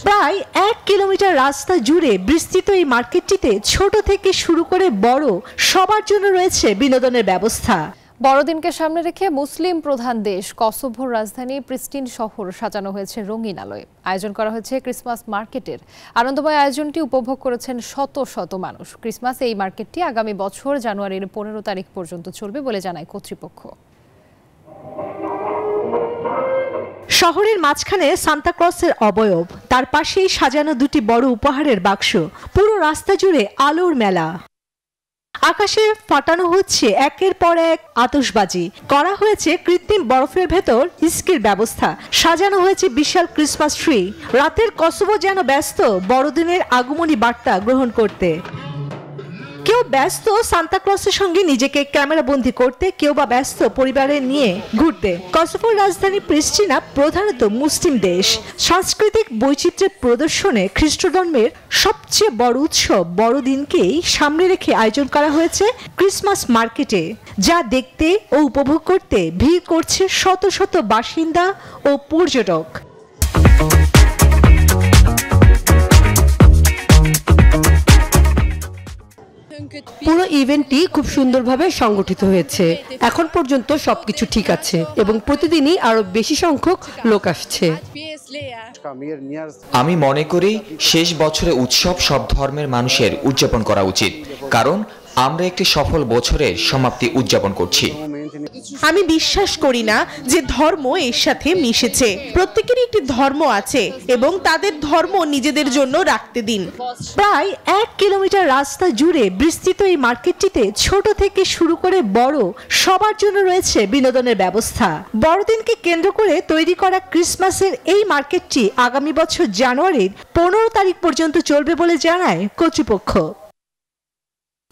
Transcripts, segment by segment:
প্রায় 1 কিলোমিটার রাস্তা জুড়ে বিস্তৃত এই মার্কেটটিতে ছোট থেকে শুরু করে বড় সবার জন্য রয়েছে বিনোদনের ব্যবস্থা। বড়দিনকে সামনে রেখে মুসলিম প্রধান দেশ কসোভোর রাজধানী প্রিস্টিন শহর সাজানো হয়েছে রঙিন আলোয়। আয়োজন করা হয়েছে ক্রিসমাস মার্কেটের। আনন্দময় আয়োজনটি উপভোগ করেছেন শত শত মানুষ। ক্রিসমাস এই মার্কেটটি আগামী বছর জানুয়ারির 15 তারিখ পর্যন্ত চলবে বলে জানায় কর্তৃপক্ষ। শহরের মাঝখানে সান্তা ক্লসের অবয়ব, তার পাশেই সাজানো দুটি বড় উপহারের বাক্স। পুরো রাস্তা জুড়ে আলোর মেলা। আকাশে ফাটানো হচ্ছে একের পর এক আতশবাজি। করা হয়েছে কৃত্রিম বরফের ভেতর স্কির ব্যবস্থা। সাজানো হয়েছে বিশাল ক্রিসমাস ট্রি। রাতের কসোভো যেন ব্যস্ত বড়দিনের আগমনী বার্তা গ্রহণ করতে। কেউ ব্যস্ত সান্তা ক্লসের সঙ্গে নিজেকে ক্যামেরা বন্দী করতে, কেউ বা ব্যস্ত পরিবারের নিয়ে ঘুরতে। কসোভোর রাজধানী প্রিস্টিনা প্রধানত মুসলিম দেশ। সাংস্কৃতিক বৈচিত্র্যের প্রদর্শনে খ্রিস্ট ধর্মের সবচেয়ে বড় উৎসব বড়দিনকেই সামনে রেখে আয়োজন করা হয়েছে ক্রিসমাস মার্কেটে, যা দেখতে ও উপভোগ করতে ভিড় করছে শত শত বাসিন্দা ও পর্যটক। পুরো ইভেন্টটি খুব সুন্দরভাবে সংগঠিত হয়েছে। এখন পর্যন্ত সবকিছু ঠিক আছে এবং প্রতিদিনই আরো বেশি সংখ্যক লোক আসছে। আমি মনে করি শেষ বছরে উৎসব সব ধর্মের মানুষের উদযাপন করা উচিত, কারণ আমরা একটি সফল বছরের সমাপ্তি উদযাপন করছি। আমি বিশ্বাস করি না যে ধর্ম এর সাথে মিশেছে। প্রত্যেকেরই একটি ধর্ম আছে এবং তাদের ধর্ম নিজেদের জন্য রাখতে দিন। প্রায় 1 কিলোমিটার রাস্তা জুড়ে বিস্তৃত এই মার্কেটটিতে ছোট থেকে শুরু করে বড় সবার জন্য রয়েছে বিনোদনের ব্যবস্থা। বড়দিনকে কেন্দ্র করে তৈরি করা ক্রিসমাসের এই মার্কেটটি আগামী বছর জানুয়ারির 15 তারিখ পর্যন্ত চলবে বলে জানায় কর্তৃপক্ষ।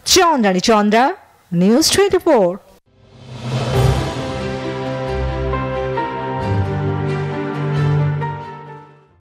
চন্দ্রা, নিউজ 24।